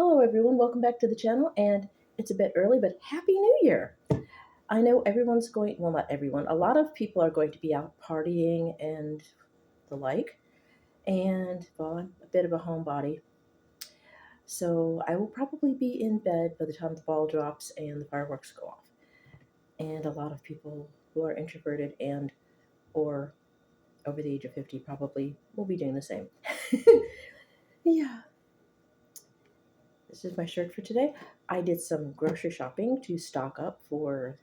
Hello, everyone. Welcome back to the channel. And it's a bit early, but Happy New Year! I know everyone's going, well, not everyone, a lot of people are going to be out partying and the like. And, well, I'm a bit of a homebody. So I will probably be in bed by the time the ball drops and the fireworks go off. And a lot of people who are introverted and or over the age of 50 probably will be doing the same. Yeah, this is my shirt for today. I did some grocery shopping to stock up for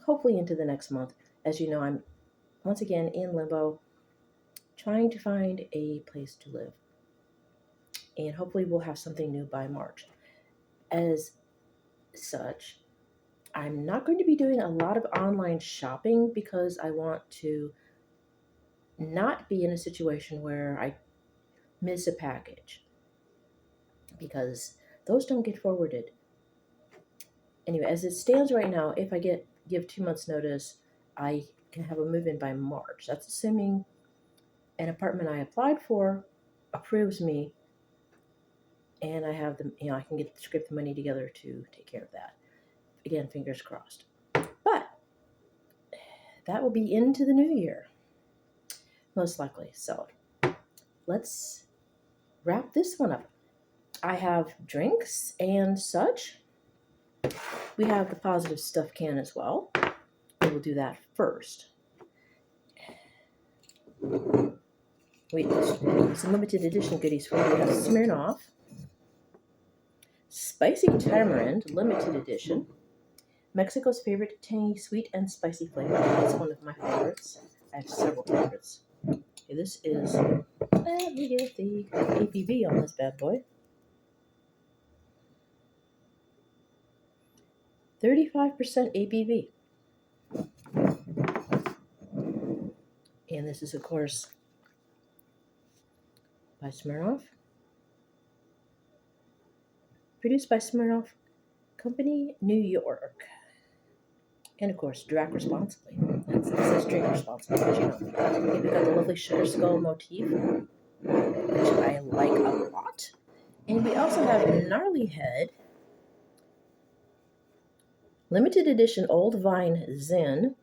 hopefully into the next month. As you know, I'm once again in limbo, trying to find a place to live. And hopefully, we'll have something new by March. As such, I'm not going to be doing a lot of online shopping because I want to not be in a situation where I miss a package because those don't get forwarded. Anyway, as it stands right now, if I give 2 months notice, I can have a move in by March. That's assuming an apartment I applied for approves me and I have the, I can scrape the money together to take care of that. Again, fingers crossed. But that will be into the new year, most likely. So let's wrap this one up. I have drinks and such. We have the positive stuff can as well. We will do that first. Some limited edition goodies for you. We have Smirnoff Spicy Tamarind Limited Edition. Mexico's favorite tangy, sweet, and spicy flavor. It's one of my favorites. I have several favorites. Okay, this is, let me get the ABV on this bad boy. 35% ABV. And this is, of course, by Smirnoff. Produced by Smirnoff Company, New York. And, of course, draft responsibly. It says drink responsibly, but you know. Okay, we've got the lovely sugar skull motif, which I like a lot. And we also have Gnarly Head Limited Edition Old Vine Zin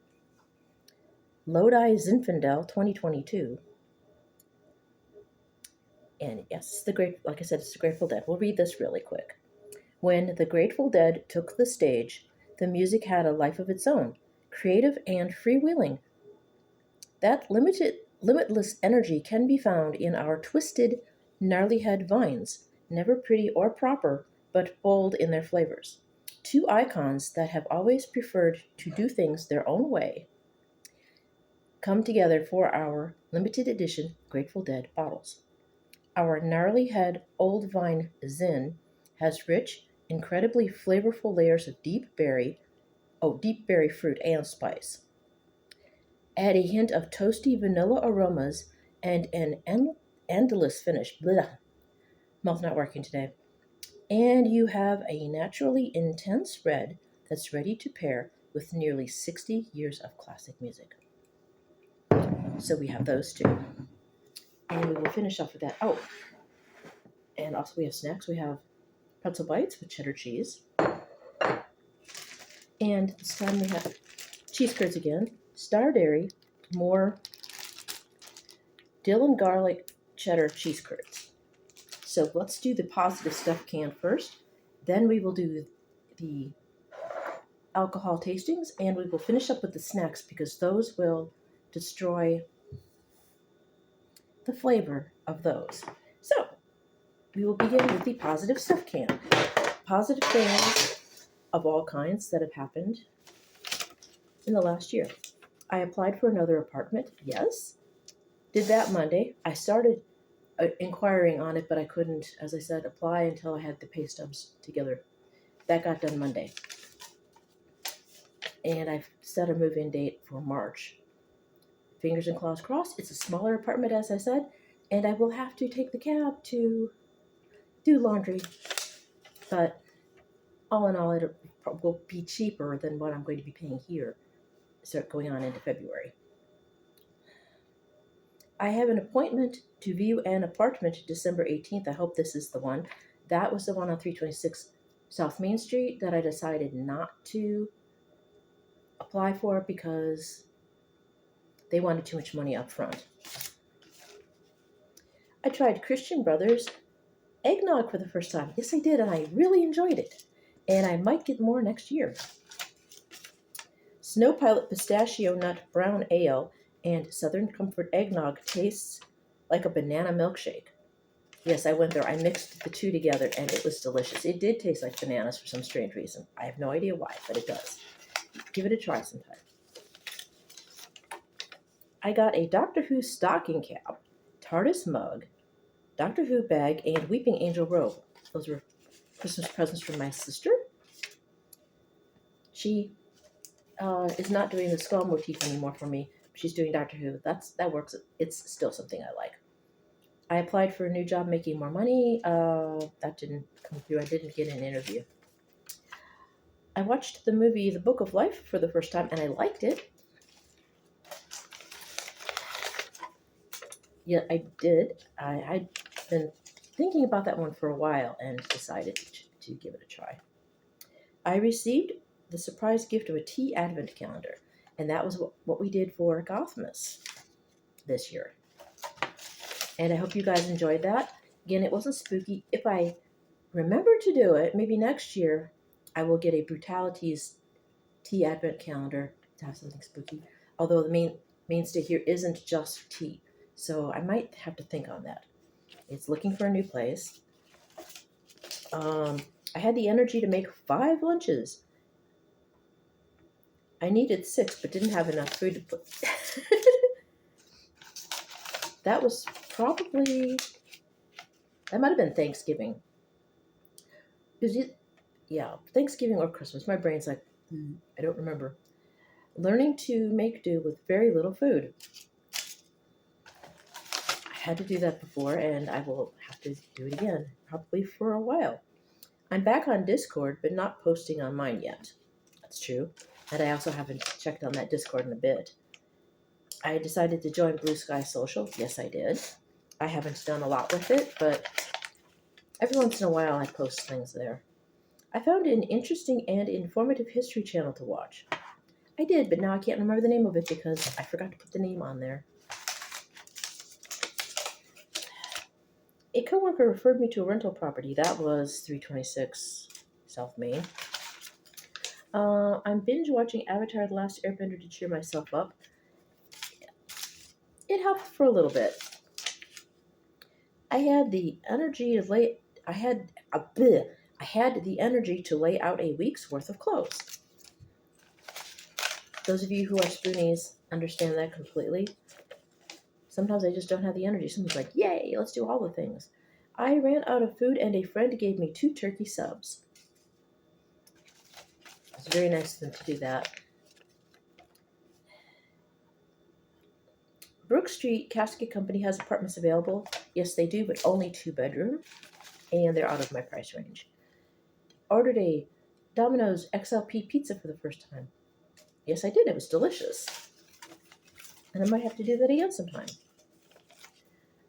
Lodi Zinfandel 2022. And yes, like I said, it's the Grateful Dead. We'll read this really quick. When the Grateful Dead took the stage, the music had a life of its own, creative and freewheeling. That limitless energy can be found in our twisted, gnarly head vines, never pretty or proper, but bold in their flavors. Two icons that have always preferred to do things their own way come together for our limited edition Grateful Dead bottles. Our gnarly head Old Vine Zin has rich, incredibly flavorful layers of deep berry fruit and spice. Add a hint of toasty vanilla aromas and an endless finish. Blah. Mouth not working today. And you have a naturally intense red that's ready to pair with nearly 60 years of classic music. So we have those two. And we will finish off with that. Oh, and also we have snacks. We have pretzel bites with cheddar cheese. And this time we have cheese curds again. Star Dairy, more dill and garlic cheddar cheese curds. So let's do the positive stuff can first. Then we will do the alcohol tastings, and we will finish up with the snacks because those will destroy the flavor of those. So we will begin with the positive stuff can. Positive things of all kinds that have happened in the last year. I applied for another apartment. Yes. Did that Monday. I started inquiring on it, but I couldn't, as I said, apply until I had the pay stubs together. That got done Monday. And I've set a move-in date for March. Fingers and claws crossed. It's a smaller apartment, as I said, and I will have to take the cab to do laundry. But all in all, it will be cheaper than what I'm going to be paying here, start going on into February. I have an appointment to view an apartment December 18th. I hope this is the one. That was the one on 326 South Main Street that I decided not to apply for because they wanted too much money up front. I tried Christian Brothers eggnog for the first time. Yes, I did, and I really enjoyed it. And I might get more next year. Snow Pilot Pistachio Nut Brown Ale and Southern Comfort Eggnog tastes like a banana milkshake. Yes, I went there. I mixed the two together, and it was delicious. It did taste like bananas for some strange reason. I have no idea why, but it does. Give it a try sometime. I got a Doctor Who stocking cap, TARDIS mug, Doctor Who bag, and Weeping Angel robe. Those were Christmas presents from my sister. She is not doing the skull motif anymore for me. She's doing Doctor Who. That works. It's still something I like. I applied for a new job making more money. That didn't come through. I didn't get an interview. I watched the movie The Book of Life for the first time, and I liked it. Yeah, I did. I'd been thinking about that one for a while and decided to give it a try. I received the surprise gift of a tea advent calendar, and that was what we did for Gothmas this year. And I hope you guys enjoyed that. Again, it wasn't spooky. If I remember to do it, maybe next year, I will get a Brutalities tea advent calendar to have something spooky. Although the mainstay here isn't just tea, so I might have to think on that. It's looking for a new place. I had the energy to make 5 lunches. I needed 6, but didn't have enough food to put. That was probably, that might have been Thanksgiving. Thanksgiving or Christmas. My brain's like, I don't remember. Learning to make do with very little food. I had to do that before, and I will have to do it again, probably for a while. I'm back on Discord, but not posting on mine yet. That's true. And I also haven't checked on that Discord in a bit. I decided to join Blue Sky Social. Yes, I did. I haven't done a lot with it, but every once in a while I post things there. I found an interesting and informative history channel to watch. I did, but now I can't remember the name of it because I forgot to put the name on there. A coworker referred me to a rental property. That was 326 South Main. I'm binge watching Avatar: The Last Airbender to cheer myself up. It helped for a little bit. I had the energy to lay out a week's worth of clothes. Those of you who are spoonies understand that completely. Sometimes I just don't have the energy. Someone's like, yay, let's do all the things. I ran out of food and a friend gave me 2 turkey subs. It's very nice of them to do that. Brook Street Casket Company has apartments available. Yes, they do, but only 2-bedroom. And they're out of my price range. Ordered a Domino's XLP pizza for the first time. Yes, I did. It was delicious. And I might have to do that again sometime.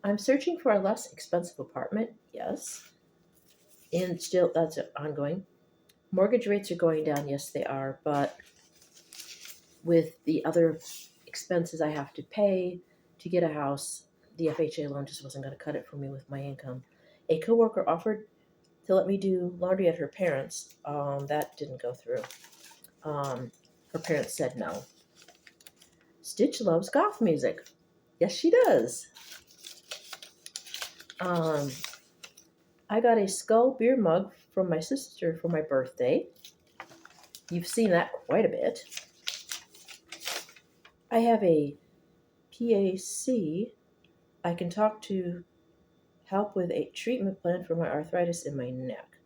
I'm searching for a less expensive apartment. Yes. And still, that's ongoing. Mortgage rates are going down. Yes, they are. But with the other expenses I have to pay to get a house, the FHA loan just wasn't going to cut it for me with my income. A coworker offered to let me do laundry at her parents'. That didn't go through. Her parents said no. Stitch loves goth music. Yes, she does. I got a Skull beer mug from my sister for my birthday. You've seen that quite a bit. I have a PAC I can talk to help with a treatment plan for my arthritis in my neck.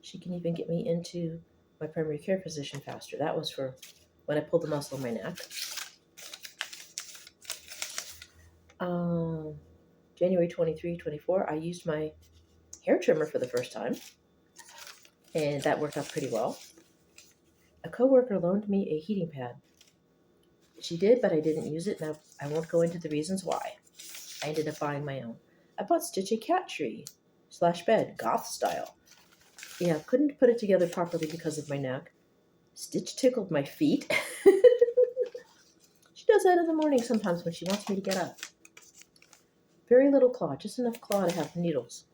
She can even get me into my primary care physician faster. That was for when I pulled the muscle in my neck. January 23, 24, I used my hair trimmer for the first time, and that worked out pretty well. A coworker loaned me a heating pad. She did, but I didn't use it. Now, I won't go into the reasons why. I ended up buying my own. I bought Stitch a cat tree. slash bed, goth style. Yeah, couldn't put it together properly because of my neck. Stitch tickled my feet. She does that in the morning sometimes when she wants me to get up. Very little claw, just enough claw to have needles.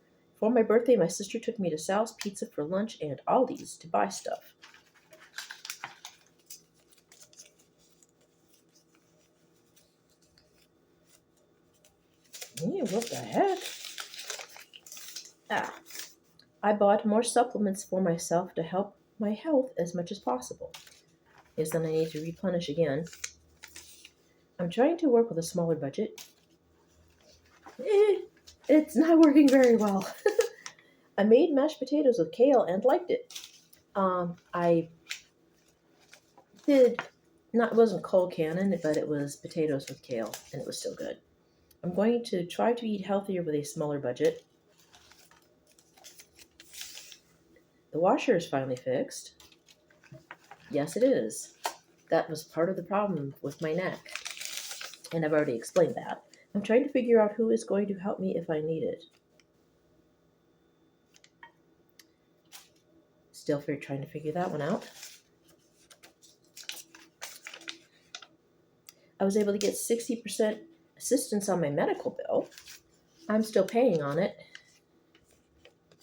For my birthday, my sister took me to Sal's Pizza for lunch and Aldi's to buy stuff. What the heck? I bought more supplements for myself to help my health as much as possible. Yes, then I need to replenish again. I'm trying to work with a smaller budget. It's not working very well. I made mashed potatoes with kale and liked it. I did not, it wasn't cold cannon, but it was potatoes with kale, and it was still good. I'm going to try to eat healthier with a smaller budget. The washer is finally fixed. Yes, it is. That was part of the problem with my neck, and I've already explained that. I'm trying to figure out who is going to help me if I need it. Still trying to figure that one out. I was able to get 60% assistance on my medical bill. I'm still paying on it.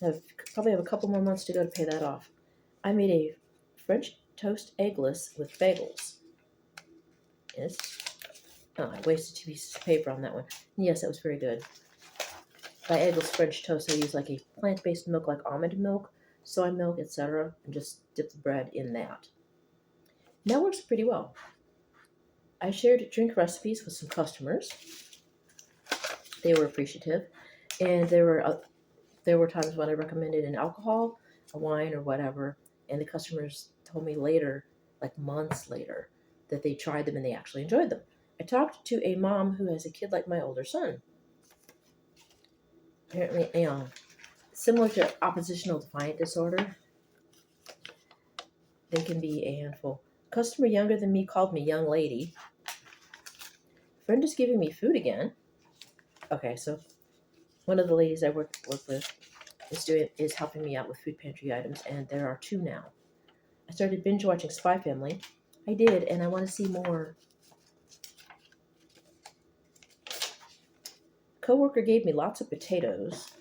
I probably have a couple more months to go to pay that off. I made a French toast eggless with bagels. Yes. Oh, I wasted 2 pieces of paper on that one. Yes, that was very good. By eggless French toast, I use like a plant-based milk like almond milk, soy milk, etc., and just dip the bread in that. And that works pretty well. I shared drink recipes with some customers. They were appreciative, and there were times when I recommended an alcohol, a wine, or whatever, and the customers told me later, like months later, that they tried them and they actually enjoyed them. I talked to a mom who has a kid like my older son. Apparently, similar to oppositional defiant disorder, they can be a handful. A customer younger than me called me young lady. Friend is giving me food again. Okay, so one of the ladies I work with is helping me out with food pantry items, and there are 2 now. I started binge watching Spy Family. I did, and I want to see more. Coworker gave me lots of potatoes.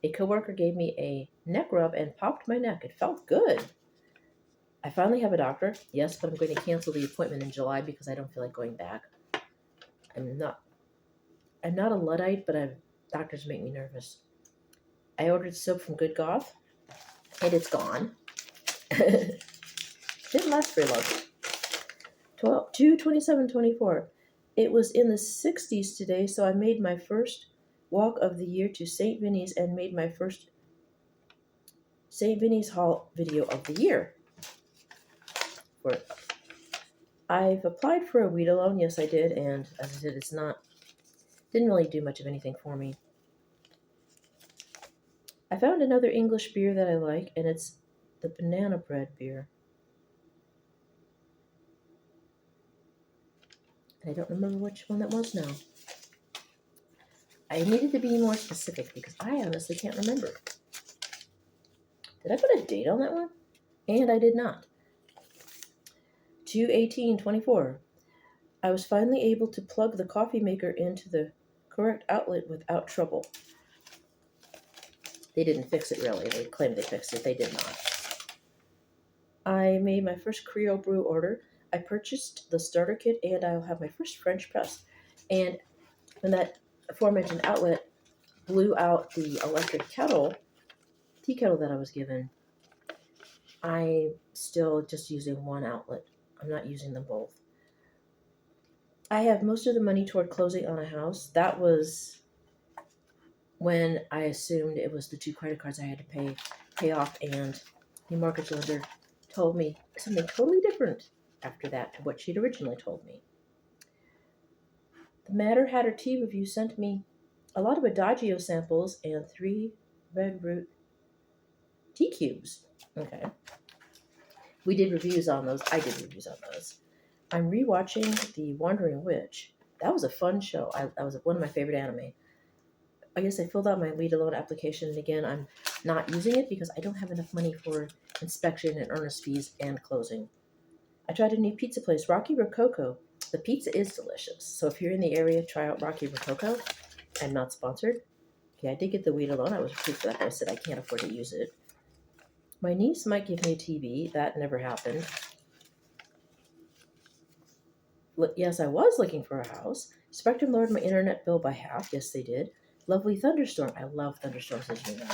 A coworker gave me a neck rub and popped my neck. It felt good. I finally have a doctor. Yes, but I'm going to cancel the appointment in July because I don't feel like going back. I'm not a Luddite, but doctors make me nervous. I ordered soap from Good Goth, and it's gone. Didn't last very long. 2/27/24. It was in the 60s today, so I made my first walk of the year to St. Vinny's and made my first St. Vinny's haul video of the year. I've applied for a WIDA loan. Yes, I did, and as I said, didn't really do much of anything for me. I found another English beer that I like, and it's the banana bread beer. I don't remember which one that was now. I needed to be more specific because I honestly can't remember. Did I put a date on that one? And I did not. 2/18/24. I was finally able to plug the coffee maker into the correct outlet without trouble. They didn't fix it really. They claimed they fixed it. They did not. I made my first Creole brew order. I purchased the starter kit, and I'll have my first French press. And when that aforementioned outlet blew out the electric tea kettle that I was given, I'm still just using one outlet. I'm not using them both. I have most of the money toward closing on a house. That was when I assumed it was the 2 credit cards I had to pay off, and the mortgage lender told me something totally different after that to what she'd originally told me. The Matter Hatter tea review sent me a lot of Adagio samples and 3 red root tea cubes. Okay. We did reviews on those. I did reviews on those. I'm rewatching The Wandering Witch. That was a fun show. That was one of my favorite anime. I guess I filled out my lead alone application, and again, I'm not using it because I don't have enough money for inspection and earnest fees and closing. I tried a new pizza place, Rocky Rococo. The pizza is delicious, so if you're in the area, try out Rocky Rococo. I'm not sponsored. Okay, I did get the weed alone. I was approved for that, but I said I can't afford to use it. My niece might give me a TV. That never happened. Yes, I was looking for a house. Spectrum lowered my internet bill by half. Yes, they did. Lovely thunderstorm. I love thunderstorms, as you know.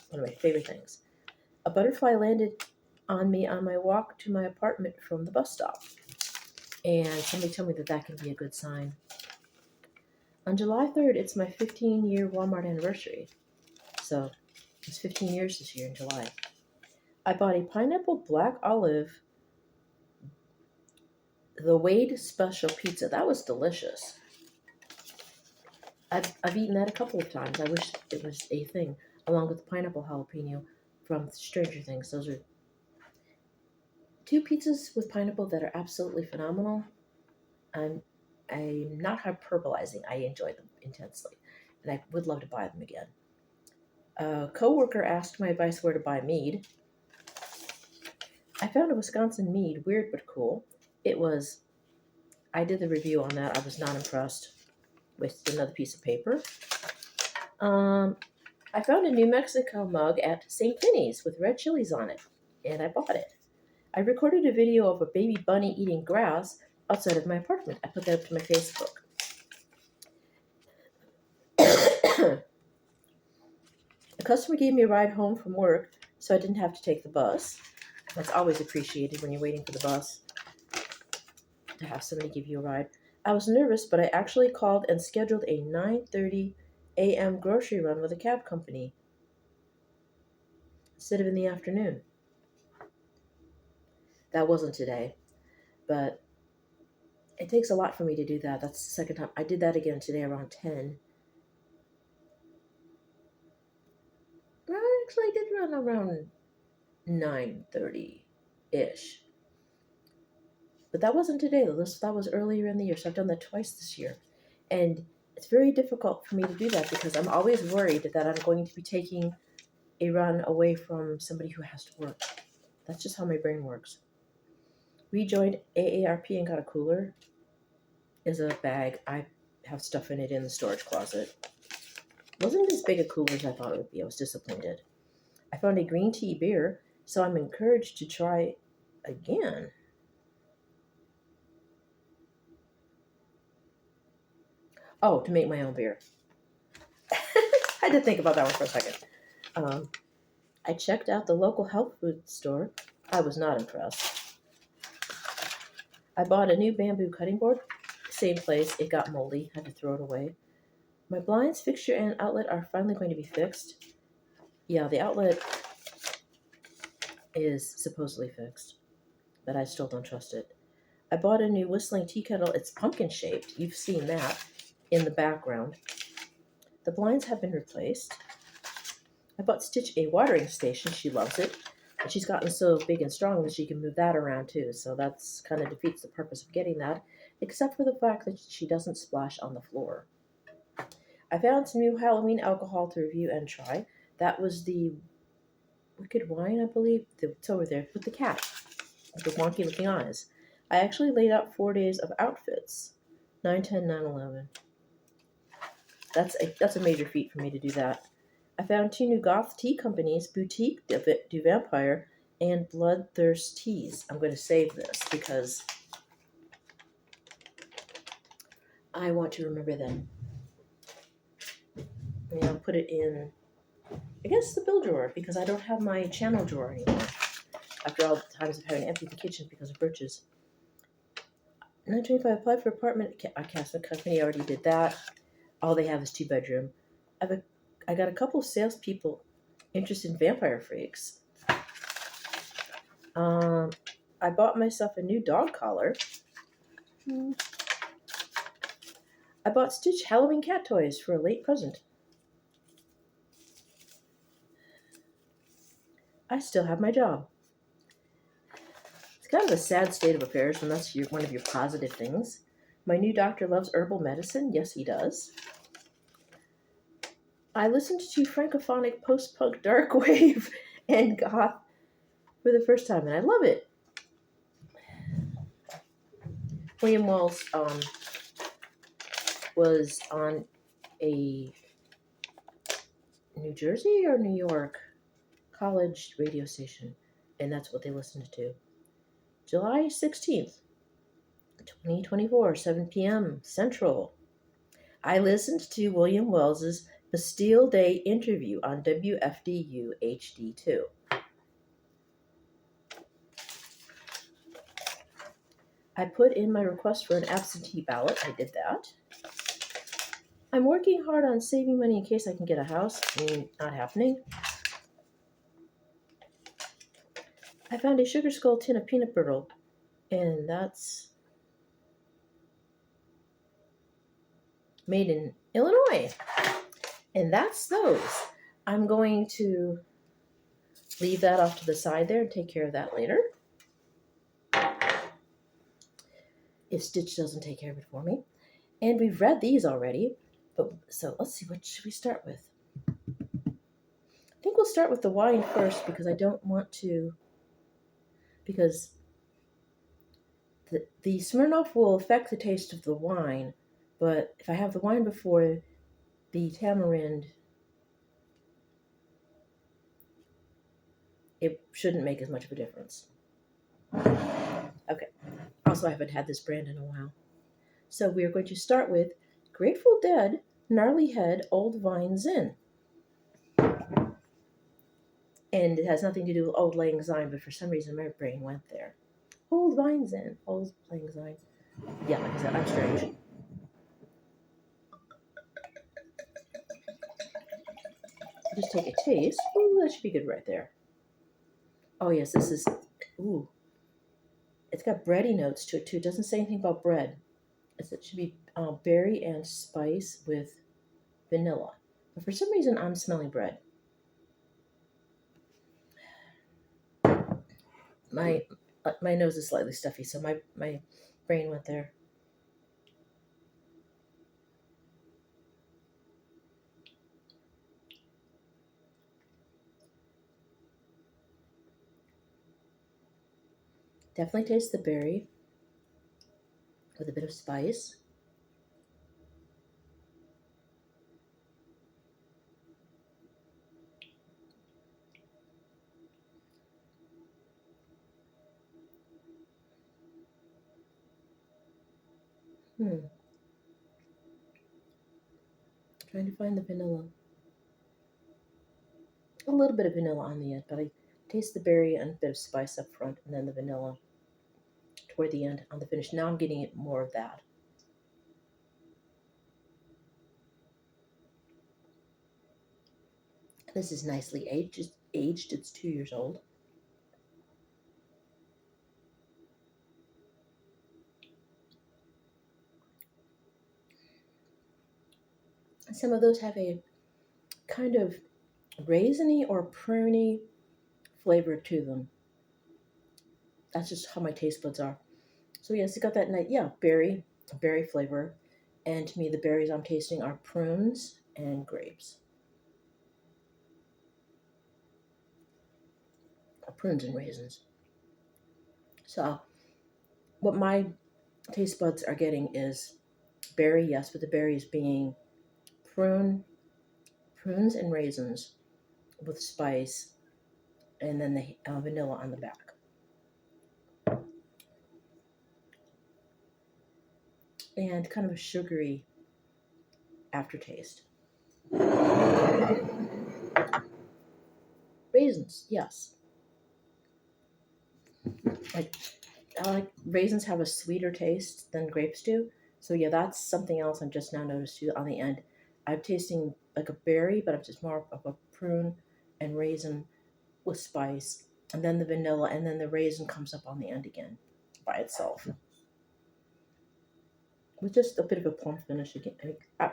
One of my favorite things. A butterfly landed on me on my walk to my apartment from the bus stop. And somebody told me that that can be a good sign. On July 3rd, it's my 15-year Walmart anniversary. So, it's 15 years this year in July. I bought a pineapple black olive, the Wade special pizza. That was delicious. I've eaten that a couple of times. I wish it was a thing, along with the pineapple jalapeno from Stranger Things. Those are two pizzas with pineapple that are absolutely phenomenal. I'm not hyperbolizing. I enjoy them intensely, and I would love to buy them again. A coworker asked my advice where to buy mead. I found a Wisconsin mead, weird but cool. I did the review on that. I was not impressed with another piece of paper. I found a New Mexico mug at St. Finney's with red chilies on it, and I bought it. I recorded a video of a baby bunny eating grass outside of my apartment. I put that up to my Facebook. A customer gave me a ride home from work, so I didn't have to take the bus. That's always appreciated when you're waiting for the bus, to have somebody give you a ride. I was nervous, but I actually called and scheduled a 9:30 a.m. grocery run with a cab company instead of in the afternoon. That wasn't today, but it takes a lot for me to do that. That's the second time. I did that again today around 10. Well, actually, I did run around 9:30-ish. But that wasn't today, though. That was earlier in the year, so I've done that twice this year. And it's very difficult for me to do that because I'm always worried that I'm going to be taking a run away from somebody who has to work. That's just how my brain works. We joined AARP and got a cooler. Is a bag. I have stuff in it in the storage closet. Wasn't as big a cooler as I thought it would be. I was disappointed. I found a green tea beer, so I'm encouraged to try again. Oh, to make my own beer. I had to think about that one for a second. I checked out the local health food store. I was not impressed. I bought a new bamboo cutting board. Same place. It got moldy. Had to throw it away. My blinds, fixture, and outlet are finally going to be fixed. Yeah, the outlet is supposedly fixed, but I still don't trust it. I bought a new whistling tea kettle. It's pumpkin shaped. You've seen that in the background. The blinds have been replaced. I bought Stitch a watering station. She loves it. And she's gotten so big and strong that she can move that around too. So that's kind of defeats the purpose of getting that, except for the fact that she doesn't splash on the floor. I found some new Halloween alcohol to review and try. That was the Wicked Wine, I believe. It's over there with the cat, with the wonky looking eyes. I actually laid out 4 days of outfits. 9, 10, 9, 11. That's a major feat for me to do that. I found 2 new goth tea companies, Boutique du Vampire and Bloodthirst Teas. I'm going to save this because I want to remember them. And I'll put it in, I guess, the bill drawer because I don't have my channel drawer anymore after all the times of having emptied the kitchen because of birches. 925 applied for apartment. I cast the company. I already did that. All they have is 2-bedroom. I got a couple of salespeople interested in Vampire Freaks. I bought myself a new dog collar. I bought Stitch Halloween cat toys for a late present. I still have my job. It's kind of a sad state of affairs when that's one of your positive things. My new doctor loves herbal medicine. Yes, he does. I listened to Francophonic post-punk dark wave and goth for the first time, and I love it. William Wells was on a New Jersey or New York college radio station, and that's what they listened to. July 16th, 2024, 7 p.m. Central. I listened to William Wells's Bastille Day interview on WFDU HD2. I put in my request for an absentee ballot. I did that. I'm working hard on saving money in case I can get a house. Not happening. I found a Sugar Skull tin of peanut brittle, and that's made in Illinois. And that's those. I'm going to leave that off to the side there and take care of that later. If Stitch doesn't take care of it for me. And we've read these already. But so let's see, what should we start with? I think we'll start with the wine first because I don't want to, because the Smirnoff will affect the taste of the wine, but if I have the wine before the tamarind, it shouldn't make as much of a difference. Okay. Also, I haven't had this brand in a while. So we are going to start with Grateful Dead Gnarly Head Old Vine Zin. And it has nothing to do with Old Lang Syne, but for some reason my brain went there. Old Vine Zin. Old Lang Syne. Yeah, like I said, I'm strange. Just take a taste. Ooh, that should be good right there. Oh, yes, this is. Ooh. It's got bready notes to it, too. It doesn't say anything about bread. It should be berry and spice with vanilla. But for some reason, I'm smelling bread. My nose is slightly stuffy, so my brain went there. Definitely taste the berry with a bit of spice. Trying to find the vanilla. A little bit of vanilla on the end, but I taste the berry and a bit of spice up front, and then the vanilla toward the end on the finish. Now I'm getting more of that. This is nicely aged. It's 2 years old. Some of those have a kind of raisiny or pruny flavor to them. That's just how my taste buds are. So yes, it got that nice, berry flavor. And to me, the berries I'm tasting are prunes and grapes. Prunes and raisins. So what my taste buds are getting is berry, yes, but the berries being prunes and raisins with spice, and then the vanilla on the back. And kind of a sugary aftertaste. Raisins, yes. I like raisins have a sweeter taste than grapes do. So yeah, that's something else I'm just now noticed too on the end. I'm tasting like a berry, but I'm just more of a prune and raisin with spice, and then the vanilla, and then the raisin comes up on the end again by itself. With just a bit of a plum finish again.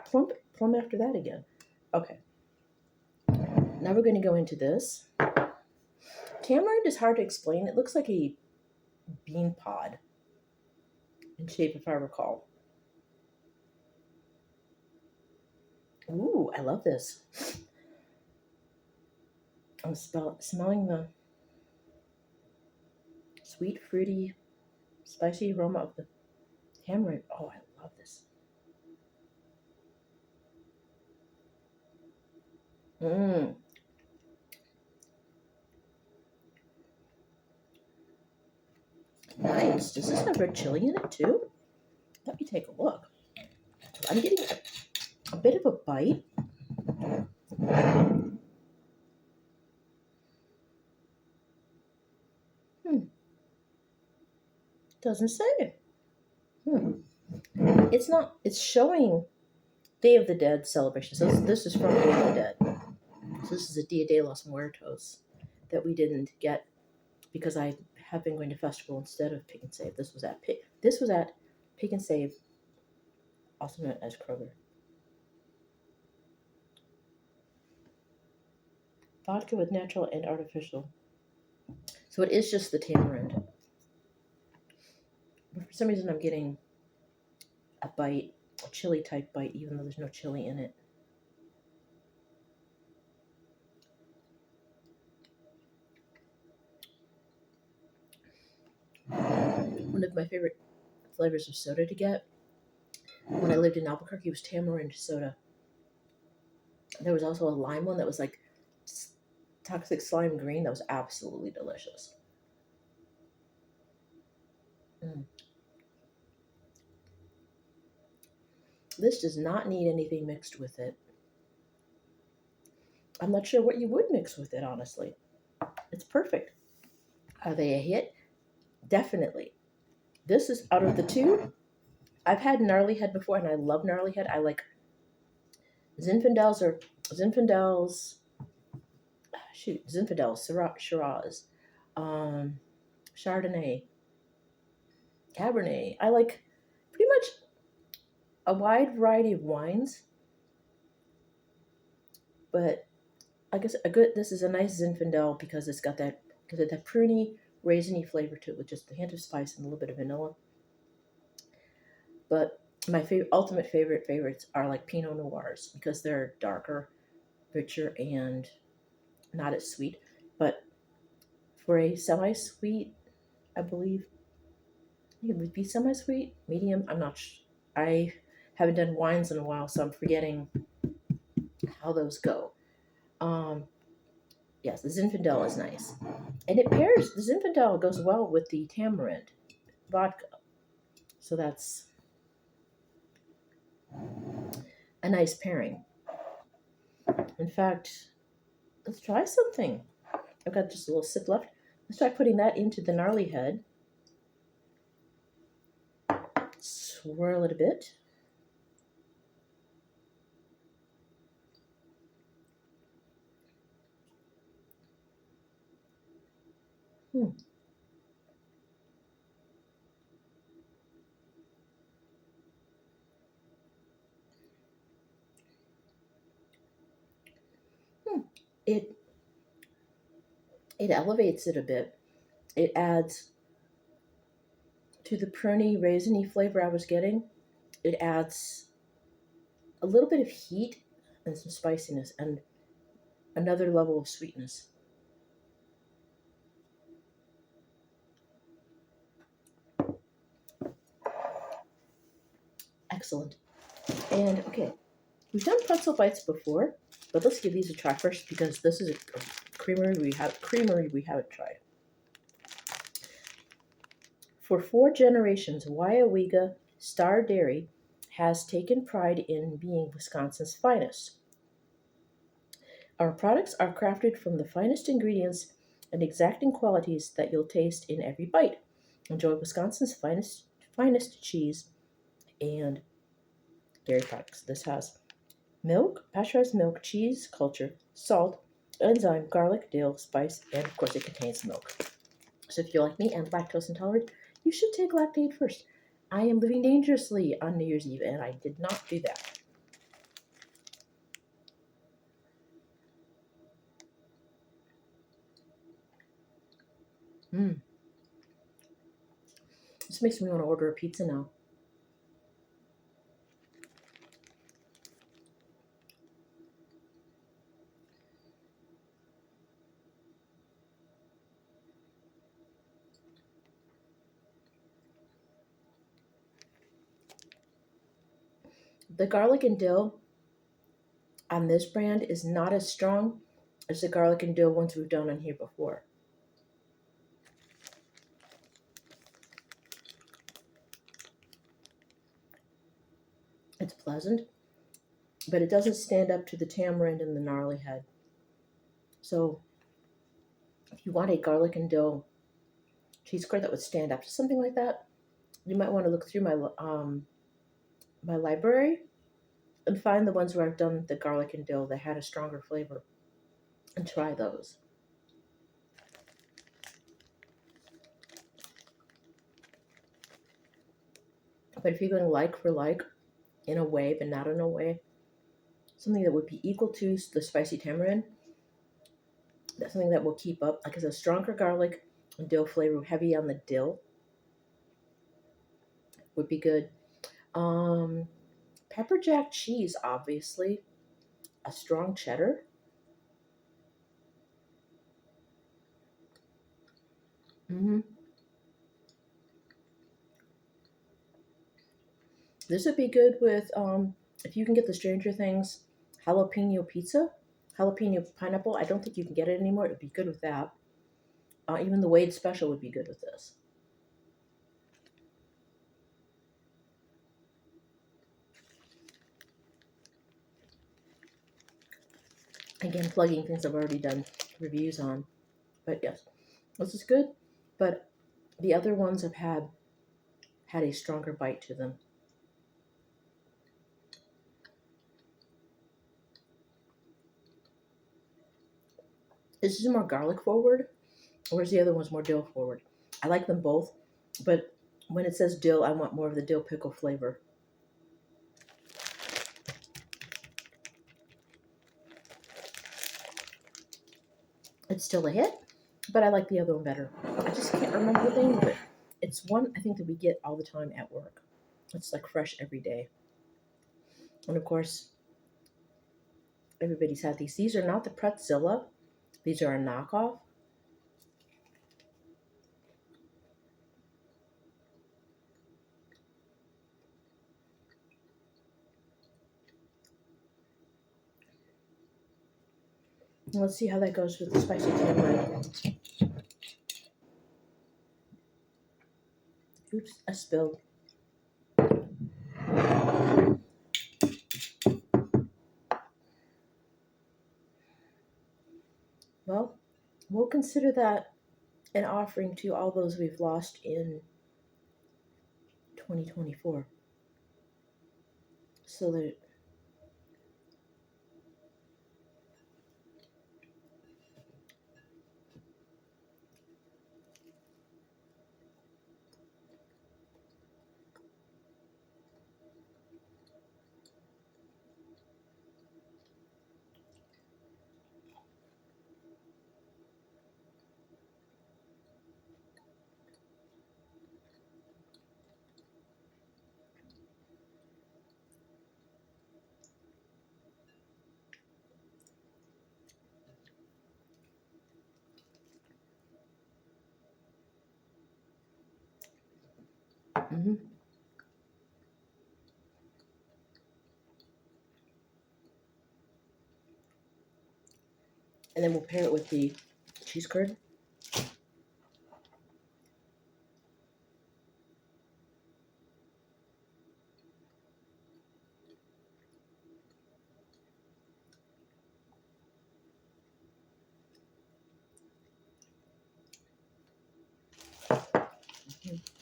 Plum after that again. Okay. Now we're going to go into this. Tamarind is hard to explain. It looks like a bean pod in shape, if I recall. Ooh, I love this. I'm smelling the sweet, fruity, spicy aroma of the tamarind. Oh, I love this. Mmm. Nice. Does this have red chili in it too? Let me take a look. I'm getting a bit of a bite. Hmm. Doesn't say. Hmm. It's not. It's showing Day of the Dead celebration. So this is from Day of the Dead. So this is a Dia de los Muertos that we didn't get because I have been going to festival instead of Pick and Save. This was at Pick and Save, also known as Kroger. Vodka with natural and artificial. So it is just the tamarind. But for some reason, I'm getting a bite, a chili type bite, even though there's no chili in it. One of my favorite flavors of soda to get when I lived in Albuquerque was tamarind soda. There was also a lime one that was like toxic slime green that was absolutely delicious. Mm. This does not need anything mixed with it. I'm not sure what you would mix with it, honestly. It's perfect. Are they a hit? Definitely. This is out of the two. I've had Gnarly Head before, and I love Gnarly Head. I like Zinfandels or Zinfandels. Shoot, Zinfandels, Shiraz, um, Chardonnay, Cabernet. I like pretty much a wide variety of wines, but I guess a good. This is a nice Zinfandel because it's got that pruny, raisiny flavor to it with just a hint of spice and a little bit of vanilla. But my ultimate favorites are like Pinot Noirs because they're darker, richer, and not as sweet. But for a semi-sweet, I believe it would be semi-sweet, medium. I'm not. I haven't done wines in a while, so I'm forgetting how those go. Um, yes, the Zinfandel is nice, and it pairs. The Zinfandel goes well with the tamarind vodka, so that's a nice pairing. In fact, let's try something. I've got just a little sip left. Let's try putting that into the gnarly head. Swirl it a bit. Hmm. Hmm. It it elevates it a bit. It adds to the pruny raisiny flavor I was getting. It adds a little bit of heat and some spiciness and another level of sweetness. Excellent. And okay, we've done pretzel bites before, but let's give these a try first because this is a creamery we haven't tried. For 4 generations, Weyauwega Star Dairy has taken pride in being Wisconsin's finest. Our products are crafted from the finest ingredients and exacting qualities that you'll taste in every bite. Enjoy Wisconsin's finest cheese and dairy products. This has milk, pasteurized milk, cheese culture, salt, enzyme, garlic, dill, spice, and of course it contains milk. So if you're like me and lactose intolerant, you should take Lactaid first. I am living dangerously on New Year's Eve and I did not do that. Mm. This makes me want to order a pizza now. The garlic and dill on this brand is not as strong as the garlic and dill ones we've done on here before. It's pleasant, but it doesn't stand up to the tamarind and the gnarly head. So if you want a garlic and dill cheese curd that would stand up to something like that, you might want to look through my library and find the ones where I've done the garlic and dill that had a stronger flavor and try those. But if you're going like for like in a way, but not in a way, something that would be equal to the spicy tamarind, that's something that will keep up, like it's a stronger garlic and dill flavor, heavy on the dill, would be good. Um, Pepper jack cheese, obviously, a strong cheddar. hmm This would be good with if you can get the Stranger Things jalapeno pizza, jalapeno pineapple. I don't think you can get it anymore. It'd be good with that. Even the Wade special would be good with this. Again, plugging things I've already done reviews on. But yes, this is good. But the other ones have had a stronger bite to them. This is more garlic forward, whereas the other one's more dill forward. I like them both, but when it says dill, I want more of the dill pickle flavor. It's still a hit, but I like the other one better. I just can't remember the name of it. It's one I think that we get all the time at work. It's like fresh every day. And of course, everybody's had these. These are not the Pretzilla. These are a knockoff. Let's see how that goes with the spicy tamarind. Oops, I spilled. Well, we'll consider that an offering to all those we've lost in 2024. So that, hmm and then we'll pair it with the cheese curd.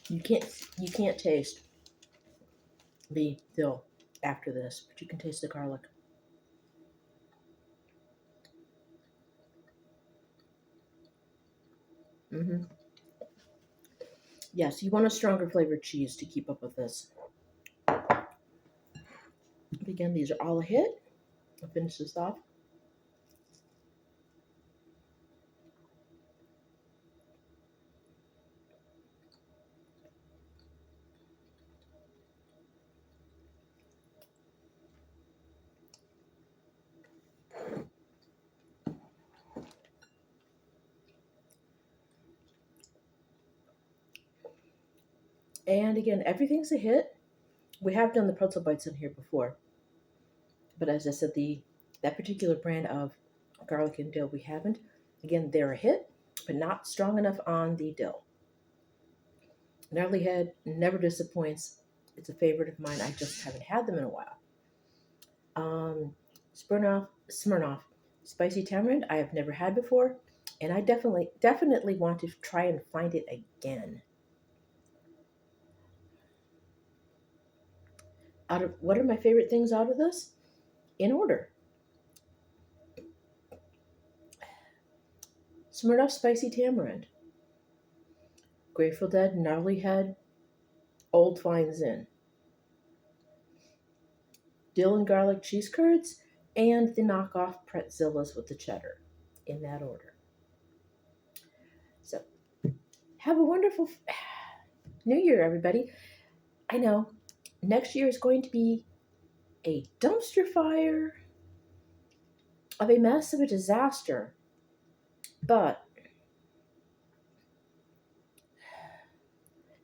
You can't taste the dill after this, but you can taste the garlic. hmm Yes, you want a stronger flavored cheese to keep up with this. But again, these are all a hit. I'll finish this off. And again, everything's a hit. We have done the pretzel bites in here before, but as I said, that particular brand of garlic and dill we haven't. Again, they're a hit, but not strong enough on the dill. Gnarly Head never disappoints. It's a favorite of mine. I just haven't had them in a while. Um, Smirnoff, spicy tamarind. I have never had before, and I definitely want to try and find it again. Out of what are my favorite things out of this? In order: Smirnoff spicy tamarind, Grateful Dead gnarly head, Old Finds Inn, dill and garlic cheese curds, and the knockoff pretzillas with the cheddar. In that order. So have a wonderful New Year, everybody. I know next year is going to be a dumpster fire of a mess, of a disaster, but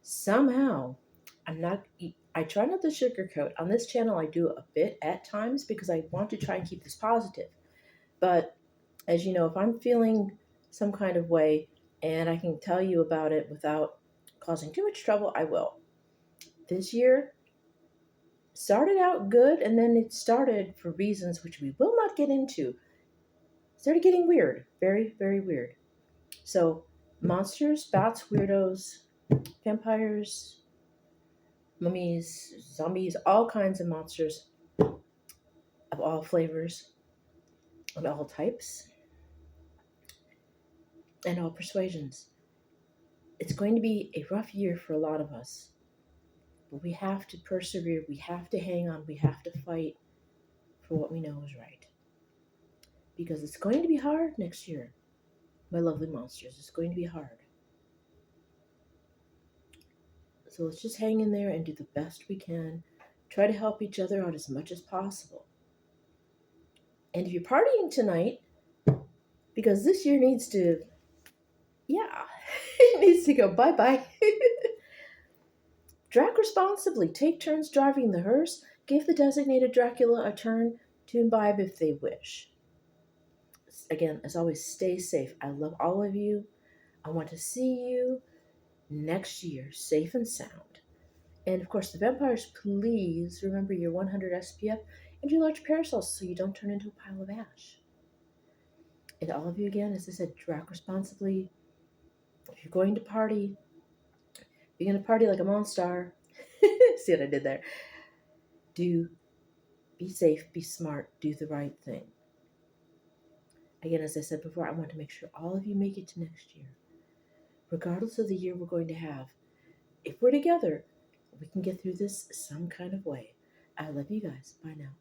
somehow I'm not. I try not to sugarcoat. On this channel, I do a bit at times because I want to try and keep this positive. But as you know, if I'm feeling some kind of way and I can tell you about it without causing too much trouble, I will. This year started out good, and then it started, for reasons which we will not get into, started getting weird. Very, very weird. So, monsters, bats, weirdos, vampires, mummies, zombies, all kinds of monsters of all flavors, of all types, and all persuasions. It's going to be a rough year for a lot of us, but we have to persevere, we have to hang on, we have to fight for what we know is right. Because it's going to be hard next year, my lovely monsters. It's going to be hard. So let's just hang in there and do the best we can. Try to help each other out as much as possible. And if you're partying tonight, because this year needs to, yeah, it needs to go bye-bye. Drac responsibly. Take turns driving the hearse. Give the designated Dracula a turn to imbibe if they wish. Again, as always, stay safe. I love all of you. I want to see you next year, safe and sound. And of course, the vampires, please remember your 100 SPF and your large parasols so you don't turn into a pile of ash. And all of you again, as I said, drac responsibly. If you're going to party, you're going to party like a monster. See what I did there? Be safe, be smart, do the right thing. Again, as I said before, I want to make sure all of you make it to next year. Regardless of the year we're going to have, if we're together, we can get through this some kind of way. I love you guys. Bye now.